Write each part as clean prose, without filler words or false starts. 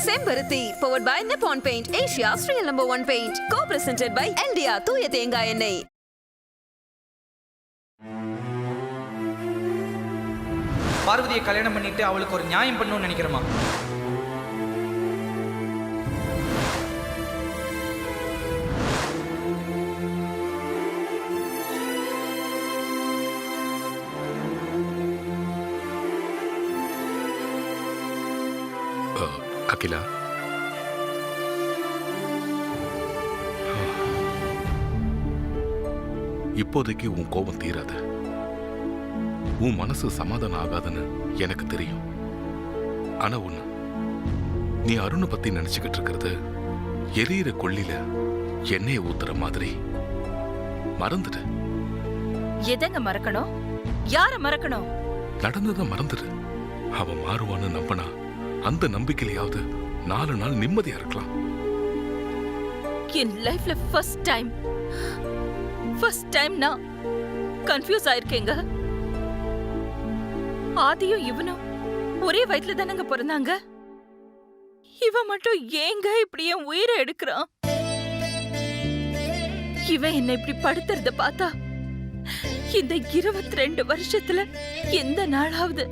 செம்பருத்தி powered by Nippon Paint, Asia's real #1 paint. Co-presented by India தூய தேங்காய் எண்ணெய். பார்வதியை கல்யாணம் பண்ணிட்டு அவளுக்கு ஒரு நியாயம் பண்ணணும்னு நினைக்கிறேமா? அகிலா, இப்போதைக்கு உன் கோபம் தீராத. உன் மனசு சமாதானம் ஆகாதுன்னு எனக்கு தெரியும். ஆனா ஒண்ணு, நீ அருணை பத்தி நினைச்சுக்கிட்டு இருக்கிறது எரியிற கொள்ளில எண்ணெயை ஊத்துற மாதிரி. மறந்துடு. எதங்க மறக்கணும்? யார மறக்கணும்? நடந்ததை மறந்துடு. அவன் மாறுவான்னு நம்பினா அந்த நம்பிக்கையிலாவது 4 நாள் நிம்மதியா இருக்கலாம். என் லைஃப்ல ஃபர்ஸ்ட் டைம் நான் கன்ஃபியூஸ் ஆயிருக்கேங்க. ஆதியும் இவனும் ஒரே வயித்துல தானங்க பிறந்தாங்க. இவன் மட்டும் ஏங்க இப்படி என் உயிரை எடுக்கிறான்? இவன் என்ன இப்படி படுத்துறத பார்த்தா இந்த 22 வருஷத்துல எந்த நாளாவது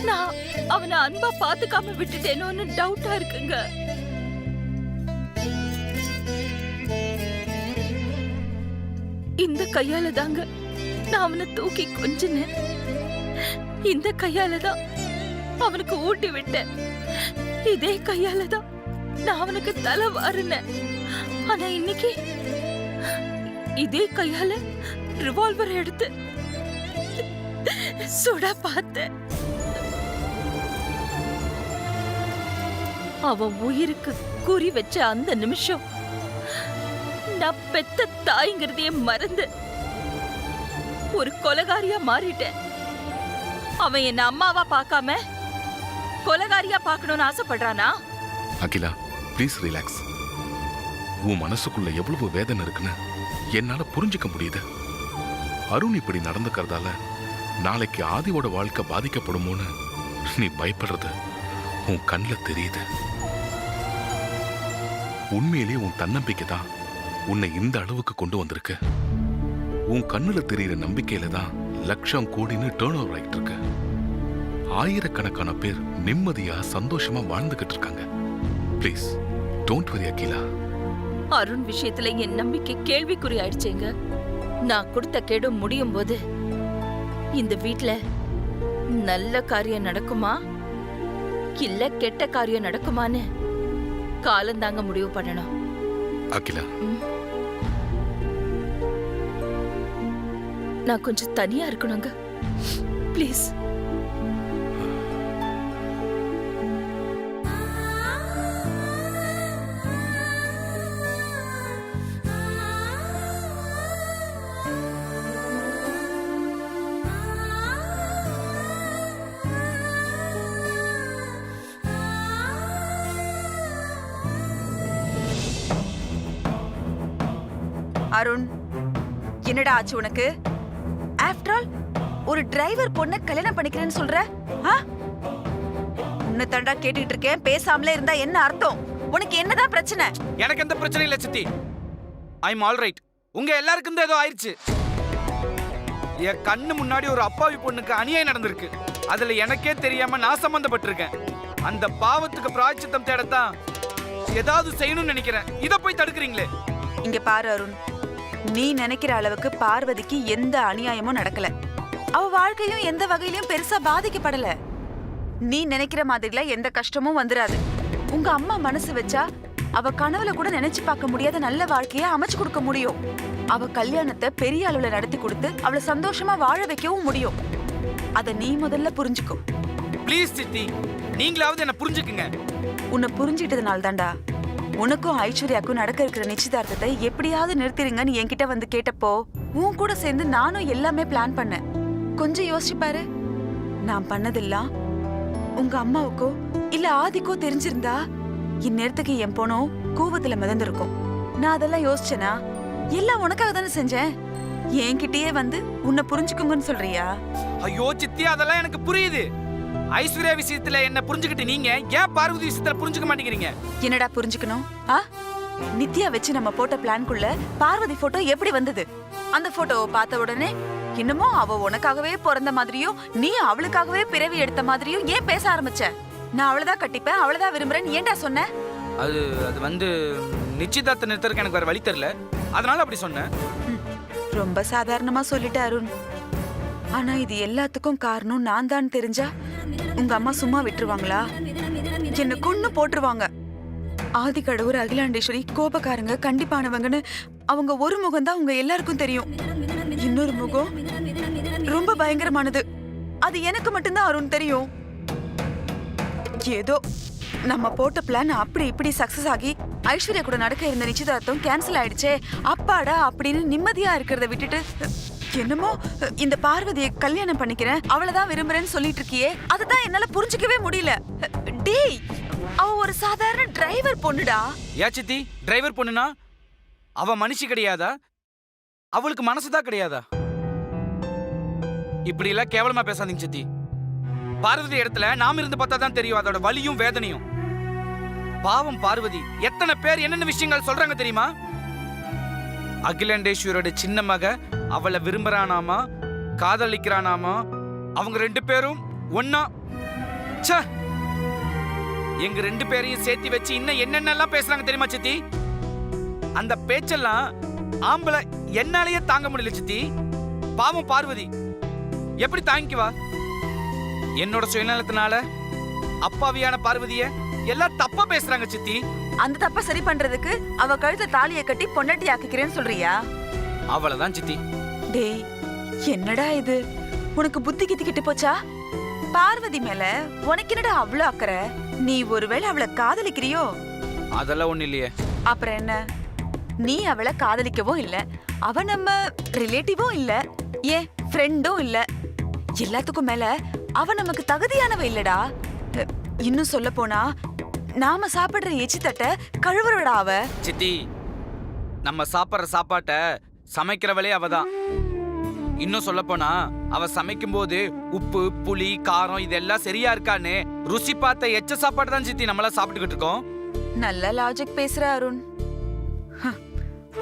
நான் அவனை அன்பா பாத்துக்காம விட்டுட்டேனோன்னு டவுட்டா இருக்குங்க. இந்த கையால தாங்க நான் அவனை தூக்கி கொஞ்சினேன். இந்த கையால தான் அவனுக்கு ஊட்டி விட்டேன். இதே கையால தான் நான் அவனுக்கு தலை வாரினேன். ஆனா இன்னைக்கு இதே கையால ரிவால்வர் எடுத்து சுட பார்த்தேன். அவன் உயிருக்கு குறி வச்ச அந்த நிமிஷம் நான் பெத்த தாய்ங்கிறதையே மறந்து ஒரு கொலைகாரியா மாறிட்டேன். அவன் என்ன அம்மாவா பார்க்காம கொலைகாரியா பார்க்கணும்னு ஆசைப்படுறானா? Akila, please relax. உன் மனசுக்குள்ள எவ்வளவு வேதனை இருக்குன்னு என்னால புரிஞ்சுக்க முடியுது. அருண் இப்படி நடந்துக்கிறதால நாளைக்கு ஆதியோட வாழ்க்கை பாதிக்கப்படுமோன்னு நீ பயப்படுறது உன் கண்ணில் தெரியுது. உண்மையிலேயே உன் தன்னம்பிக்கை தான் உன்னை இந்த அளவுக்கு கொண்டு வந்திருக்கு. உன் கண்ணுல தெரியுற நம்பிக்கையில தான் லட்சம் கோடின்னு டர்ன் ஓவர் ஆயிட்டு இருக்கு. ஆயிரக்கணக்கான பேர் நிம்மதியா சந்தோஷமா வாழ்ந்துகிட்டு இருக்காங்க. Please don't worry Akila. Arun விஷயத்துல என் நம்பிக்கை கேள்விக்குறி ஆயிடுச்சேங்க. நான் கொடுத்த கெடு முடியும் போது இந்த வீட்ல நல்ல காரியம் நடக்குமா இல்ல கெட்ட காரியம் நடக்குமான்னு காலந்தாங்க முடிவு பண்ணணும். அகிலா, நான் கொஞ்சம் தனியா இருக்கணுங்க. ப்ளீஸ். அருண், என்னடா ஆச்சு உனக்கு? ஆஃப்டர் ஆல் ஒரு டிரைவர் பொண்ண கல்யாணம் பண்ணிக்கிறேன்னு சொல்ற? உன்னை தண்டா கேட்டுட்டு இருக்கேன். பேசாமலே இருந்தா என்ன அர்த்தம்? உனக்கு என்னதான் பிரச்சனை? எனக்கு எந்த பிரச்சனை இல்ல சித்தி. ஐ அம் ஆல் ரைட். உங்க எல்லாருக்கும் தான் ஏதோ ஆயிடுச்சு. என் கண்ணு முன்னாடி ஒரு அப்பாவி பொண்ணுக்கு அநியாயம் நடந்திருக்கு. அதுல எனக்கே தெரியாம நான் சம்பந்தப்பட்டிருக்கேன். அந்த பாவத்துக்கு பிராயச்சித்தம் தேடத்தான் ஏதாவது செய்யணும்னு நினைக்கிறேன். இத போய் தடுக்கிறீங்களே. இங்க பாரு அருண், நீ நினைக்கிற அளவுக்கு பார்வதிக்கு எந்த அநியாயமும் நடக்கல. அவ வாழ்க்கையும் எந்த வகையிலும் பெருசா பாதிக்கப்படல. நீ நினைக்கிற மாதிரில எந்த கஷ்டமும் வந்துராது. உங்க அம்மா மனசு வச்சா அவ கனவுல கூட நினைச்சு பார்க்க முடியாத நல்ல வாழ்க்கைய அமைச்சு கொடுக்க முடியும். அவ கல்யாணத்தை பெரிய அளவுல நடத்தி கொடுத்து அவளை சந்தோஷமா வாழ வைக்கவும் முடியும். அத நீ முதல்ல புரிஞ்சுக்கோ. ப்ளீஸ் சித்தி, நீங்களாவது என்ன புரிஞ்சுக்குங்க. உன்னை புரிஞ்சுக்கிட்டதுனால தான்டா உனக்கும் ஐஸ்வர்யாக்கும் நடக்க இருக்கிற நிச்சயதார்த்தத்தை எப்படியாவது நிறுத்திடுங்கன்னு என்கிட்ட வந்து கேட்டப்போ உன் கூட சேர்ந்து நானும் எல்லாமே பிளான் பண்ணேன். கொஞ்சம் யோசிச்சு பாரு. நான் பண்ணதெல்லாம் உங்க அம்மாவுக்கோ இல்ல ஆதிக்கோ தெரிஞ்சிருந்தா இந்நேரத்துக்கு என் பொண்ணும் கோபத்துல மிதந்திருக்கும். நான் அதெல்லாம் யோசிச்சேனா? எல்லாம் உனக்காக தானே செஞ்சேன். என்கிட்டயே வந்து உன்னை புரிஞ்சுக்குங்கன்னு சொல்றியா? ஐயோ சித்தி, அதெல்லாம் எனக்கு புரியுது. ஐஸ்வர்யா விஷயத்துல என்ன புரிஞ்சுக்கிட்டு நீங்க ஏன் பார்வதி விஷயத்துல புரிஞ்சுக்க மாட்டேங்கிறீங்க? என்னடா புரிஞ்சுக்கணும்? நித்யா வச்சு நம்ம போட்ட பிளான்குள்ள பார்வதி போட்டோ எப்படி வந்தது? அந்த போட்டோவை பார்த்த உடனே இன்னமும் அவ உனக்காகவே பிறந்த மாதிரியும் நீ அவளுக்காகவே பிறவி எடுத்த மாதிரியும் ஏன் பேச ஆரம்பிச்ச? நான் அவளதான் கட்டிப்பேன், அவளதான் விரும்புறேன்னு ஏன்டா சொன்ன? அது வந்து நிச்சயதார்த்த நிறுத்தறதுக்கு எனக்கு வேற வழி தெரியல, அதனால அப்படி சொன்னேன். ரொம்ப சாதாரணமா சொல்லிட்ட அருண். ஆனா இது எல்லாத்துக்கும் காரணம் நான் தான் தெரிஞ்சா உங்க அம்மா சும்மா விட்டுருவாங்களா? என்ன கொன்னு போட்டுருவாங்க. ஆதி கடவுர் அகிலாண்டேஸ்வரி கோபக்காரங்க, கண்டிப்பானவங்கன்னு அவங்க ஒரு முகம் தான் உங்க எல்லாருக்கும் தெரியும். இன்னொரு முகம் ரொம்ப பயங்கரமானது. அது எனக்கு மட்டும்தான் அருண் தெரியும். ஏதோ நம்ம போட்ட பிளான் அப்படி இப்படி சக்சஸ் ஆகி ஐஸ்வர்யா கூட நடக்க இருந்த நிச்சயதார்த்தம் கேன்சல் ஆயிடுச்சே, அப்பாடா அப்படின்னு நிம்மதியா இருக்கிறத விட்டுட்டு என்னமோ இந்த பார்வதியை கல்யாணம் பண்ணிக்கிறேன், அவளைதான் விரும்புறேன்னு சொல்லிட்டு இருக்கியே, அதுதான் என்னால புரிஞ்சுக்கவே முடியல. டேய், அவ ஒரு சாதாரண டிரைவர் பொண்ணுடா. ஏன் சித்தி டிரைவர் பொண்ணுனா அவ மனுஷி கிடையாதா? அவளுக்கு மனசுதான் கிடையாதா? இப்படி எல்லாம் கேவலமா பேசாதீங்க சித்தி. பார்வதி இடத்துல நாம இருந்து பார்த்தா தான் தெரியும் அதோட வலியும் வேதனையும். பாவம் பார்வதி, எத்தனை பேர் என்னென்ன விஷயங்கள் சொல்றாங்க தெரியுமா? அகிலாண்டேஸ்வரோட சின்ன மக அவளை விரும்புறானாமா, காதலிக்கிறானாமா, அவங்க 2 பேரும் ஒன்னா. ச்சே, எங்க 2 பேரையும் சேர்த்து வச்சு இன்னும் என்னென்னலாம் பேசுறாங்க தெரியுமா சித்தி? அந்த பேச்செல்லாம் ஆம்பளை என்னாலேயே தாங்க முடியல சித்தி. பாவம் பார்வதி எப்படி தாங்கிக்குவா? என்னோட சுயநலத்தினால அப்பாவியான பார்வதிய எல்லாம் தப்பா பேசுறாங்க சித்தி. அந்த தப்ப சரி பண்றதுக்கு அவ கழுத்த தாலியை கட்டி பொண்டாட்டி ஆக்கிக்கிறேன்னு சொல்றியா? அவ்வளவுதான் சித்தி. டேய், என்னடா இது? உனக்கு புத்தி கிட்டு போச்சா? பார்வதி மேல உனக்கு என்னடா அவ்வளவு அக்கறை? நீ ஒருவேளை அவளை காதலிக்கிறியோ? அதெல்லாம் ஒண்ணு இல்லையே. அப்புறம் என்ன? நீ அவளை காதலிக்கவும் இல்ல, அவ நம்ம ரிலேட்டிவும் இல்ல, ஏன் ஃப்ரெண்டும் இல்ல. எல்லாத்துக்கும் மேல அவ நமக்கு தகுதியானவ இல்லடா. இன்னும் சொல்ல போனா நாம சாப்பிடுற எச்சி தட்ட கழுவுறடா அவ. சித்தி, நம்ம சாப்பிடுற சாப்பாட்ட சமைக்கிறவளே அவதான். இன்னும் சொல்ல போனா அவ சமைக்கும் போது உப்பு, புளி, காரம் இதெல்லாம் சரியா இருக்கான்னு ருசி பார்த்த எச்ச சாப்பாடு தான் சித்தி நம்மளா சாப்பிட்டுக்கிட்டு இருக்கோம். நல்ல லாஜிக் பேசுற அருண்.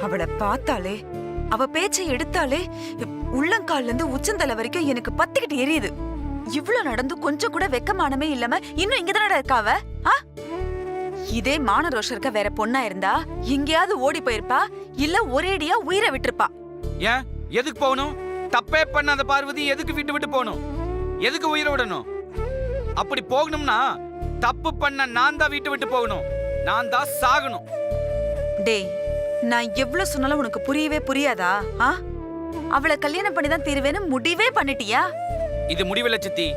அவளை பார்த்தாலே, அவ பேச்சை எடுத்தாலே உள்ளங்கால்ல இருந்து உச்சந்தலை வரைக்கும் எனக்கு பத்திக்கிட்டு எரியுது. இவ்ளோ நடந்து கொஞ்சம் கூட வெக்கமானமே இல்லாம இன்னும் இங்கதானடா இருக்காவ? இதே மான ரோஷம் இருக்க வேற பொண்ணா இருந்தா எங்கேயாவது ஓடி போயிருப்பா, இல்ல ஒரேடியா உயிரை விட்டுருப்பா. ஏன் எதுக்கு போகணும்? தப்பே பண்ண அந்த பார்வதி எதுக்கு விட்டு விட்டு போகணும்? எதுக்கு உயிரை விடணும்? அப்படி போகணும்னா தப்பு பண்ண நான் தான் வீட்டு விட்டு போகணும், நான் தான் சாகணும். டேய், நான் எவ்வளவு சொன்னாலும் உனக்கு புரியவே புரியாதா? அவளை கல்யாணம் பண்ணி தான் தீருவேன்னு முடிவே பண்ணிட்டியா? இது முடிவில்லை சித்தி.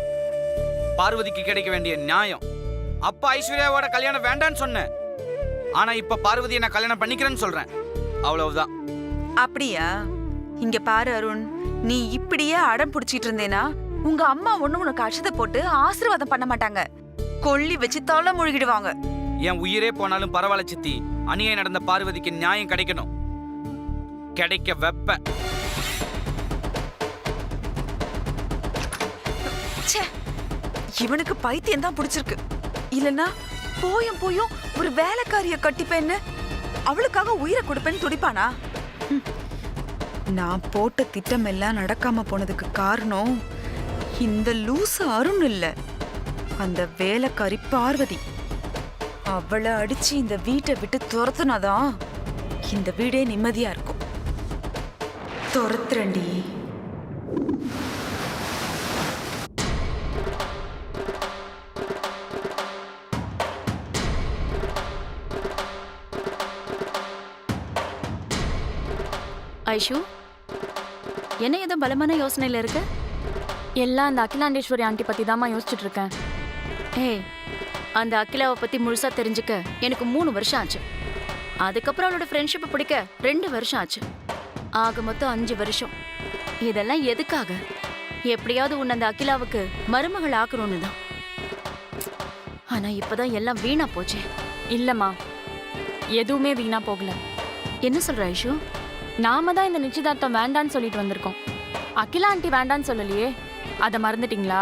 பார்வதிக்கு கிடைக்க வேண்டிய நியாயம். அப்பா ஐஸ்வர்யாவோட கல்யாணம் வேண்டான்னு சொன்னேன், ஆனா இப்ப பார்வதியை நான் கல்யாணம் பண்ணிக்கிறேன்னு சொல்றேன். அவ்வளவுதான். அப்படியா? இங்க பாரு அருண், நீ இப்படியே அடம் பிடிச்சிட்டு இருந்தேனா உங்க அம்மா ஒண்ணு உனக்கு அட்சதை போட்டு ஆசீர்வாதம் பண்ண மாட்டாங்க, கொல்லி வச்சு தொலை முழுகிடுவாங்க. என் உயிரே போனாலும் பரவாயில்ல சித்தி, அநியாயம் நடந்த பார்வதிக்கு நியாயம் கிடைக்கணும். கிடைக்க வெப்ப. இவனுக்கு பைத்தியம் தான் பிடிச்சிருக்கு. இல்லனா போயும் போயும் ஒரு வேலைக்காரிய கட்டிப்பேன்னு அவளுக்காக உயிரை கொடுப்பேன்னு துடிப்பானா? நான் போட்ட திட்டம் எல்லாம் நடக்காம போனதுக்கு காரணம் இந்த லூசு அருண் இல்ல, அந்த வேலைக்காரி பார்வதி. அவளை அடிச்சு இந்த வீட்டை விட்டு துரத்துனாதான் இந்த வீடே நிம்மதியா இருக்கும். துரத்துறண்டி. ஐஷு, என்ன ஏதோ பலமான யோசனையில் இருக்க? எல்லாம் அந்த அகிலாண்டேஸ்வரி ஆண்டி பற்றி தாம்மா யோசிச்சுட்டு இருக்கேன். ஏய், அந்த அகிலாவை பற்றி முழுசாக தெரிஞ்சுக்க எனக்கு 3 வருஷம் ஆச்சு. அதுக்கப்புறம் அவளோட ஃப்ரெண்ட்ஷிப்பை பிடிக்க 2 வருஷம் ஆச்சு. ஆக மொத்தம் 5 வருஷம். இதெல்லாம் எதுக்காக? எப்படியாவது உன்னை அந்த அகிலாவுக்கு மருமகள் ஆக்கணும்னு தான். ஆனால் இப்போதான் எல்லாம் வீணா போச்சே. இல்லைம்மா, எதுவுமே வீணா போகல. என்ன சொல்ற ஐஷு? நாம தான் இந்த நிச்சயதார்த்தம் வேண்டான்னு சொல்லிட்டு வந்திருக்கோம். அகிலா ஆண்டி வேண்டான்னு சொல்லலையே, அதை மறந்துட்டீங்களா?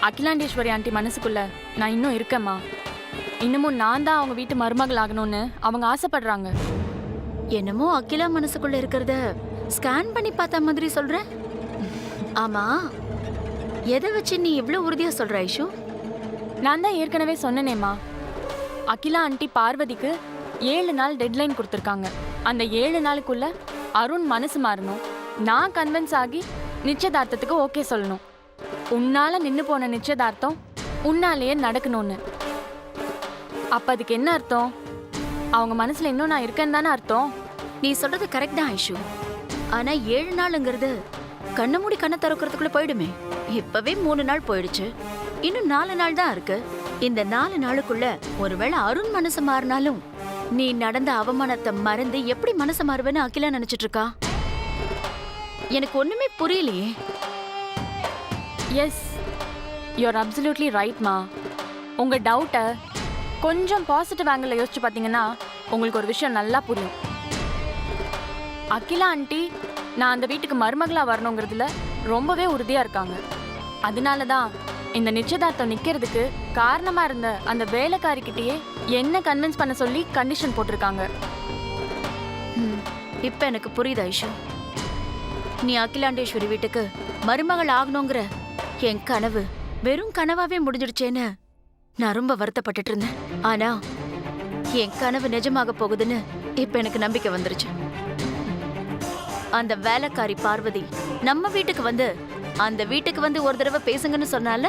அகிலாண்டேஸ்வரி ஆண்டி மனசுக்குள்ள நான் இன்னும் இருக்கேம்மா. இன்னமும் நான் தான் அவங்க வீட்டு மருமகள் ஆகணும்னு அவங்க ஆசைப்படுறாங்க. என்னமோ அகிலா மனசுக்குள்ள இருக்கிறத ஸ்கேன் பண்ணி பார்த்த மாதிரி சொல்ற. ஆமா, எதை வச்சு நீ இவ்ளோ உறுதியா சொல்ற ஐஷு? நான் தான் ஏற்கனவே சொன்னனேம்மா, அகிலா ஆண்டி பார்வதிக்கு 7 நாள் டெட்லைன் கொடுத்துருக்காங்க. அந்த 7 நாளுக்குள்ள அருண் மனசு மாறணும், நான் கன்வின்ஸ் ஆகி நிச்சயதார்த்தத்துக்கு ஓகே சொல்லணும். உன்னால நின்னு போன நிச்சயதார்த்தம் உன்னாலேயே நடக்கணும்னு. அப்ப அதுக்கு என்ன அர்த்தம்? அவங்க மனசுல இன்னும் நான் இருக்கேன்னு தானே அர்த்தம். நீ சொல்றது கரெக்ட் தான் ஐஷு. ஆனா 7 நாளுங்கிறது கண்ணை மூடி கண்ணை திறக்கிறதுக்குள்ள போயிடுமே. இப்பவே 3 நாள் போயிடுச்சு, இன்னும் 4 நாள் தான் இருக்கு. இந்த 4 நாளுக்குள்ள ஒருவேளை அருண் மனசு மாறினாலும் நீ நடந்த அவமானத்தை மறந்து எப்படி மனசு மாறுவேன்னு அகிலா நினைச்சிட்டு இருக்கா? எனக்கு ஒண்ணுமே புரியலையே. எஸ், யூஆர் அப்சல்யூட்லி ரைட்மா. உங்க டவுட்டை கொஞ்சம் பாசிட்டிவ் ஆங்கிள் யோசிச்சு பார்த்தீங்கன்னா உங்களுக்கு ஒரு விஷயம் நல்லா புரியும். அகிலா ஆண்டி நான் அந்த வீட்டுக்கு மருமகளா வரணுங்கிறதுல ரொம்பவே உறுதியா இருக்காங்க. அதனால தான் இந்த நிச்சயதார்த்தம் நிக்கிறதுக்கு காரணமா இருந்த அந்த வேலைக்காரிக்கிட்டேயே என்ன கன்வின்ஸ் பண்ண சொல்லி கண்டிஷன் போட்டிருக்காங்க. இப்ப எனக்கு புரியுது ஐஷு. நீ அகிலாண்டேஸ்வரி வீட்டுக்கு மருமகள் ஆகணுங்கிற என் கனவு வெறும் கனவாவே முடிஞ்சிடுச்சேன்னு நான் ரொம்ப வருத்தப்பட்டுட்டு இருந்தேன். ஆனா என் கனவு நிஜமாக போகுதுன்னு இப்ப எனக்கு நம்பிக்கை வந்துருச்சு. அந்த வேலைக்காரி பார்வதி நம்ம வீட்டுக்கு வந்து அந்த வீட்டுக்கு வந்து ஒரு தடவை பேசுங்கன்னு சொன்னால,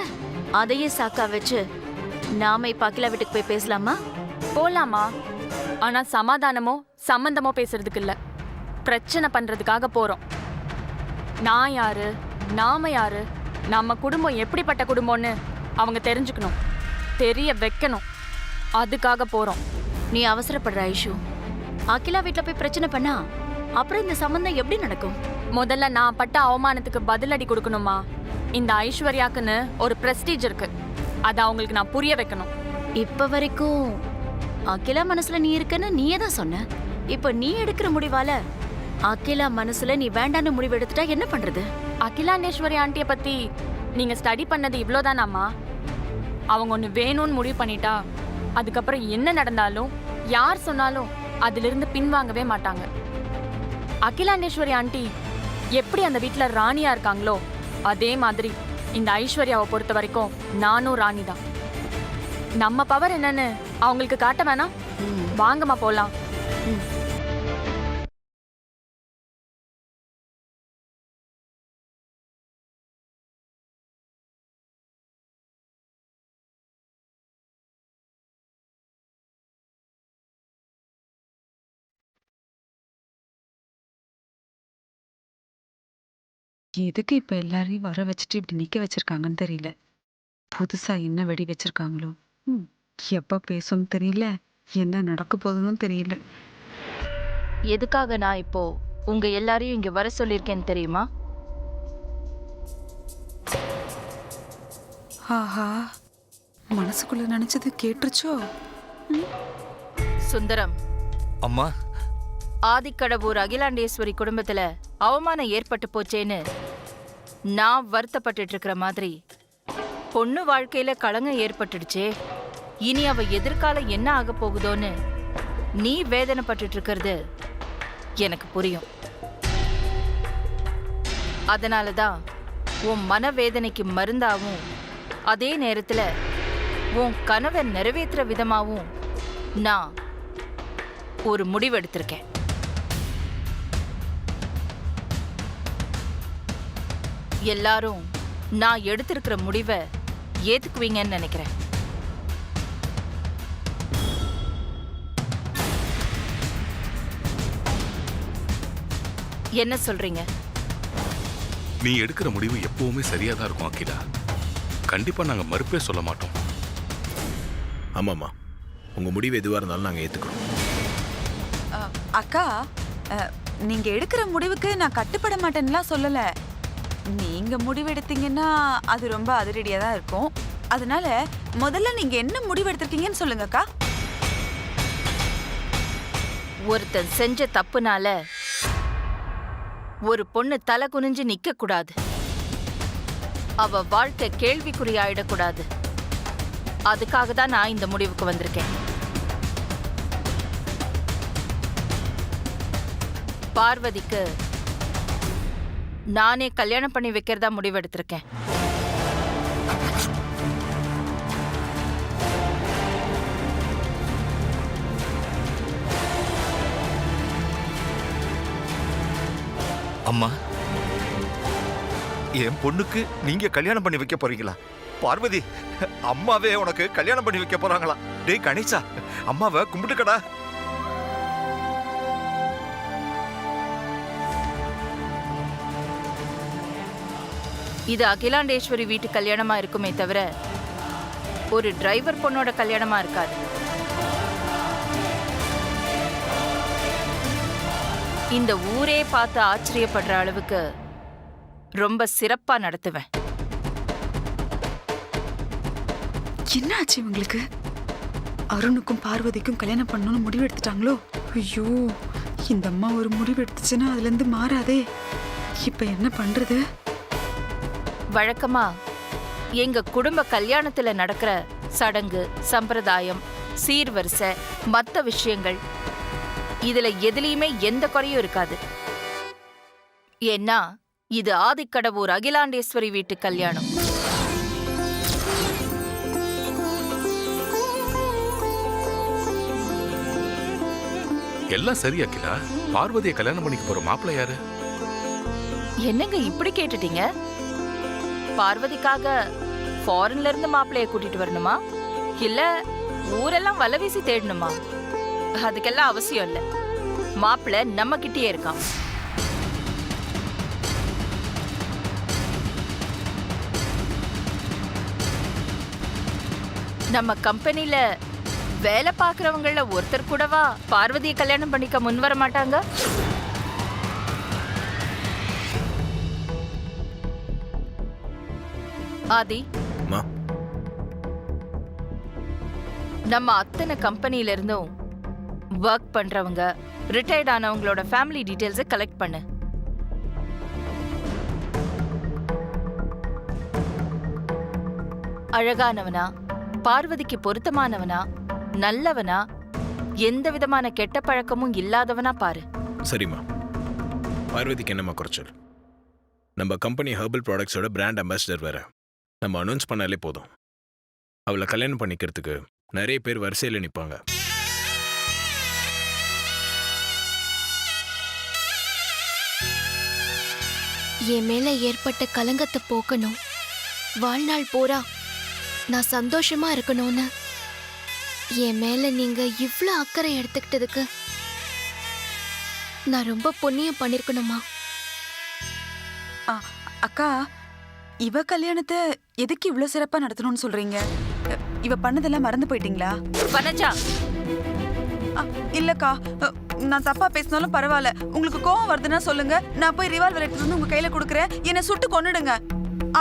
அதையே சாக்கா வச்சு நாம இப்ப அகிலா வீட்டுக்கு போய் பேசலாமா? போலாமா, ஆனா சமாதானமோ சம்பந்தமோ பேசுறதுக்கு இல்ல, பிரச்சனை பண்றதுக்காக போறோம். நான் யாரு, நாம யாரு, நம்ம குடும்பம் எப்படிப்பட்ட குடும்பம்னு அவங்க தெரிஞ்சுக்கணும், தெரிய வைக்கணும். அதுக்காக போறோம். நீ அவசரப்படுற ஐஷு. அகிலா வீட்டுல போய் பிரச்சனை பண்ணா அப்புறம் இந்த சம்பந்தம் எப்படி நடக்கும்? முதல்ல நான் பட்ட அவமானத்துக்கு பதிலடி கொடுக்கணுமா? இந்த ஐஸ்வர்யாக்குன்னு ஒரு பிரஸ்டீஜ் இருக்கு, அதை அவங்களுக்கு நான் புரிய வைக்கணும். இப்ப வரைக்கும் அகிலா மனசுல நீ இருக்கன்னு நீயே தான் சொன்ன. இப்ப நீ எடுக்கிற முடிவால அகிலா மனசுல நீ வேண்டான்னு முடிவு எடுத்துட்டா என்ன பண்றது? அகிலாண்டேஸ்வரி ஆண்டிய பத்தி நீங்க ஸ்டடி பண்ணது இவ்வளோதானாமா? அவங்க ஒன்று வேணும்னு முடிவு பண்ணிட்டா அதுக்கப்புறம் என்ன நடந்தாலும் யார் சொன்னாலும் அதிலிருந்து பின்வாங்கவே மாட்டாங்க. அகிலாண்டேஸ்வரி ஆண்டி எப்படி அந்த வீட்டில் ராணியா இருக்காங்களோ அதே மாதிரி இந்த ஐஸ்வர்யாவை பொறுத்த வரைக்கும் நானும் ராணி தான். நம்ம பவர் என்னன்னு அவங்களுக்கு காட்ட வேணாம்? வாங்கம்மா போலாம். எதுக்கு இப்ப எல்லாரையும் வர வச்சுட்டு இப்படி நிக்க வச்சிருக்காங்கன்னு தெரியல. புதுசா என்ன வெடி வச்சிருக்காங்களோ? எப்ப பேசும் தெரியல, என்ன நடக்க போகுதுன்னு தெரியல. எதுக்காக நான் இப்போ உங்க எல்லாரையும் இங்க வர சொல்லியிருக்கேன்னு தெரியுமா? ஆஹா, மனசுக்குள்ள நினைச்சது கேட்டுருச்சோ? சுந்தரம் அம்மா, ஆதிக்கடவூர் அகிலாண்டேஸ்வரி குடும்பத்துல அவமானம் ஏற்பட்டு போச்சேன்னு நான் வருத்தப்பட்டுட்டு இருக்கிற மாதிரி பொண்ணு வாழ்க்கையில களங்கம் ஏற்பட்டுடுச்சே, இனி அவ எதிர்காலம் என்ன ஆக போகுதோன்னு நீ வேதனைப்பட்டுட்டு இருக்கிறது எனக்கு புரியும். அதனாலதான் உன் மனவேதனைக்கு மருந்தாவும் அதே நேரத்துல உன் கனவை நிறைவேற்றுற விதமாவும் நான் ஒரு முடிவெடுத்திருக்கேன். எல்லாரும் நான் எடுத்திருக்கிற முடிவை ஏத்துக்குவீங்கன்னு நினைக்கிறேன். என்ன சொல்றீங்க? நீ எடுக்கிற முடிவு எப்பவுமே சரியா தான் இருக்கும் அகிலா. கண்டிப்பா நாங்க மறுப்பே சொல்ல மாட்டோம். ஆமாம்மா, உங்க முடிவு எதுவா இருந்தாலும் நாங்க ஏத்துக்கிறோம். அக்கா, நீங்க எடுக்கிற முடிவுக்கு நான் கட்டுப்பட மாட்டேன்னுலாம் சொல்லல. நீங்க முடிவு எடுத்தீங்கன்னா அது ரொம்ப அதிரடியா தான் இருக்கும். அதனால முதல்ல நீங்க என்ன முடிவு எடுத்திருக்கீங்கன்னு சொல்லுங்கக்கா. ஒருத்தன் செஞ்ச தப்புனால ஒரு பொண்ணு தலை குனிஞ்சு நிக்க கூடாது. அவ வாழ்க்கை கேள்விக்குறியாயிடக்கூடாது. அதுக்காக தான் நான் இந்த முடிவுக்கு வந்திருக்கேன். பார்வதிக்கு நானே கல்யாணம் பண்ணி வைக்கிறதா முடிவெடுத்திருக்கேன். அம்மா, என் பொண்ணுக்கு நீங்க கல்யாணம் பண்ணி வைக்க போறீங்களா? பார்வதி, அம்மாவே உனக்கு கல்யாணம் பண்ணி வைக்க போறாங்களா? டேய் கணேசா, அம்மாவை கும்பிட்டுக்கடா. இது அகிலாண்டேஸ்வரி வீட்டு கல்யாணமா இருக்குமே தவிர ஒரு டிரைவர் பொண்ணோட கல்யாணமா இருக்காது. இந்த ஊரே பார்த்து ஆச்சரியப்படுற அளவுக்கு ரொம்ப சிறப்பா நடத்துவேன். என்ன ஆச்சு இவங்களுக்கு? அருணுக்கும் பார்வதிக்கும் கல்யாணம் பண்ணணும்னு முடிவு எடுத்துட்டாங்களோ? ஐயோ, இந்த அம்மா ஒரு முடிவு எடுத்துச்சுன்னா அதுல இருந்து மாறாதே. இப்ப என்ன பண்றது? வழக்கமா எங்க குடும்ப கல்யாணத்துல நடக்கிற சடங்கு, சம்பிரதாயம், சீர்வரிசை, மத்த விஷயங்கள் இதுல எதுலயுமே எந்த குறையும் இருக்காது. ஏன்னா இது ஆதிக்கடவூர் அகிலாண்டேஸ்வரி வீட்டு கல்யாணம். எல்லாம் சரி அகிலா. பார்வதியை கல்யாணம் பண்ணிக்க போற மாப்பிள்ளை யாரு? என்னங்க இப்படி கேட்டுட்டீங்க? பார்வதிக்காக ஃபாரின்ல இருந்து மாப்பிள்ளைய கூட்டிட்டு வரணுமா, இல்ல ஊரெல்லாம் வலை வீசி தேடணுமா? அதுக்கெல்லாம் அவசியம் இல்ல. மாப்பிள்ளை நம்ம கிட்டயே இருக்கான். நம்ம கம்பெனில வேலை பாக்குறவங்கள ஒருத்தர் கூடவா பார்வதியை கல்யாணம் பண்ணிக்க முன் வர மாட்டாங்க? ஆதி, அம்மா, நம்ம அத்தனை கம்பெனில இருந்தும் ஒர்க் பண்றவங்க, ரிட்டையர்ட் ஆனவங்களோட ஃபேமிலி டீடைல்ஸை கலெக்ட் பண்ணு. அழகானவனா, பார்வதிக்கு பொருத்தமானவனா, நல்லவனா, எந்த விதமான கெட்ட பழக்கமும் இல்லாதவனா பாரு. சரிம்மா. பார்வதிக்கு என்னம்மா குறைச்சல்? நம்ம கம்பெனி ஹெர்பல் ப்ராடக்ட்ஸோட பிராண்ட் அம்பாசிடர் வேற. நம்ம அனௌன்ஸ் பண்ணாலே போதும், அவளை கல்யாணம் பண்ணிக்கிறதுக்கு நிறைய பேர் வரிசையில் நிற்பாங்க. என் மேல ஏற்பட்ட கலங்கத்தை போக்கணும், வாழ்நாள் பூரா நான் சந்தோஷமா இருக்கணும்னு என் மேல நீங்க இவ்ளோ அக்கறை எடுத்துக்கிட்டதுக்கு நான் ரொம்ப புண்ணியம் பண்ணிருக்கணுமா? அக்கா, இவ கல்யாணத்தை எதுக்கு இவ்ளோ சிறப்பா நடத்தணும்னு சொல்றீங்க? இவ பண்ணதெல்லாம் மறந்து போயிட்டீங்களா? வனஜா, இல்லக்கா, நான் தப்பா பேசினாலும் பரவாயில்ல. உங்களுக்கு கோவம் வருதுன்னா சொல்லுங்க, நான் போய் ரிவால்வர் எடுத்து வந்து உங்க கையில கொடுக்குறேன். என்னை சுட்டு கொன்னுடுங்க.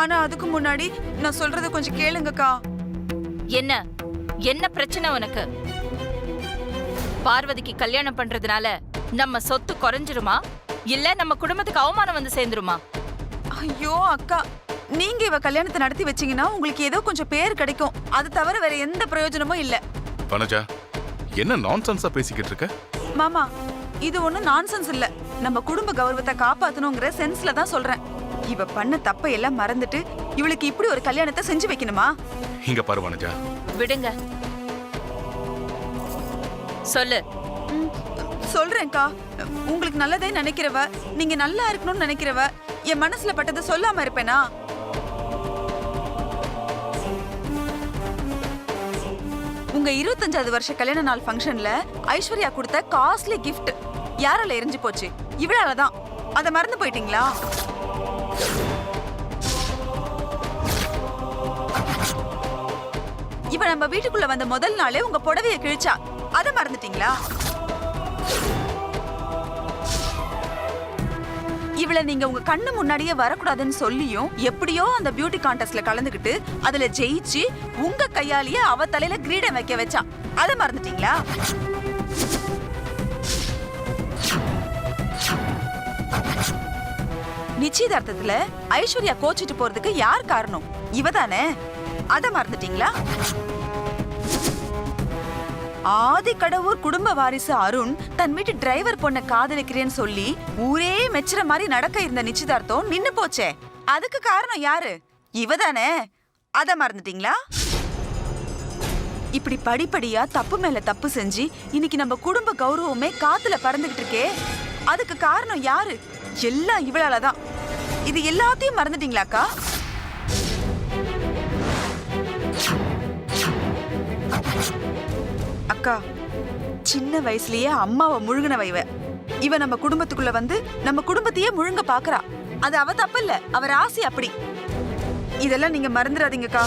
ஆனா அதுக்கு முன்னாடி நான் சொல்றத கொஞ்சம் கேளுங்கக்கா. என்ன என்ன பிரச்சனை உனக்கு? பார்வதிக்கு கல்யாணம் பண்றதுனால நம்ம சொத்து குறைஞ்சிருமா, இல்ல நம்ம குடும்பத்துக்கு அவமானம் வந்து சேர்ந்துருமா? ஐயோ அக்கா, நீங்க இவ கல்யாணத்தை நடத்தி வச்சீங்கன்னா உங்களுக்கு ஏதோ கொஞ்சம் பேர் கிடைக்கும். அது தவிர வேற எந்த பிரயோஜனமும் இல்ல. வனஜா, என்ன நான்சென்ஸா பேசிக்கிட்டு இருக்க? மாமா, இது ஒண்ணும் நான்சென்ஸ் இல்ல. நம்ம குடும்ப கௌரவத்தை காப்பாத்தணுங்கிற சென்ஸ்ல தான் சொல்றேன். இவ பண்ண தப்பை எல்லாம் மறந்துட்டு இவளுக்கு இப்படி ஒரு கல்யாணத்தை செஞ்சு வைக்கணுமா? இங்க பாரு வனஜா, விடுங்க. சொல்லு. சொல்றேன்க்கா. உங்களுக்கு நல்லதே நினைக்கிறவ, நீங்க நல்லா இருக்கணும்னு நினைக்கிறவ, என் மனசுல பட்டதை சொல்லாம இருப்பேனா? உங்க 25வது வருஷ கல்யாண நாள் ஃபங்க்ஷன்ல ஐஸ்வர்யா கொடுத்த காஸ்ட்லி கிஃப்ட் யாரால எரிஞ்சு போச்சு? இவளாலதான். அதை மறந்து போயிட்டீங்களா? இவ நம்ம வீட்டுக்குள்ள வந்த முதல் நாளே உங்க புடவைய கிழிச்சா, அதை மறந்துட்டீங்களா? இவளை நீங்க உங்க கண்ணு முன்னாடியே வரக்கூடாதுன்னு சொல்லியும் எப்படியோ அந்த பியூட்டி கான்டெஸ்ட்ல கலந்துக்கிட்டு அதுல ஜெயிச்சு உங்க கையாலேயே அவ தலையில கிரீடம் வைக்க வச்சா, அதை மறந்துட்டீங்களா? நிச்சயதார்த்தத்துல ஐஸ்வர்யா கோச்சிட்டு போறதுக்கு யார் காரணம்? இவதானே? அத மறந்துட்டீங்களா? ஆதி கடவுர் குடும்ப வாரிசு அருண் தன் வீட்டு டிரைவர் பொண்ண காதலிக்கிறேன்னு சொல்லி ஊரே மெச்சுற மாதிரி நடக்க இருந்த நிச்சயதார்த்தம் நின்னு போச்சே, அதுக்கு காரணம் யாரு? இவதானே? அத மறந்துட்டீங்களா? இப்படி படிப்படியா தப்பு மேல தப்பு செஞ்சு இன்னைக்கு நம்ம குடும்ப கௌரவமே காத்துல பறந்துகிட்டு இருக்கே, அதுக்கு காரணம் யாரு? எல்லாம் இவளாலதான். இது எல்லாத்தையும் மறந்துட்டீங்களாக்கா? அக்கா, சின்ன வயசுலயே அம்மாவை முழுங்கினவ இவ நம்ம குடும்பத்துக்குள்ள வந்து நம்ம குடும்பத்தையே முழுங்க பாக்குறா. அது அவ தப்பு இல்ல, அவ ராசி அப்படி. இதெல்லாம் நீங்க மறந்துடாதீங்கக்கா.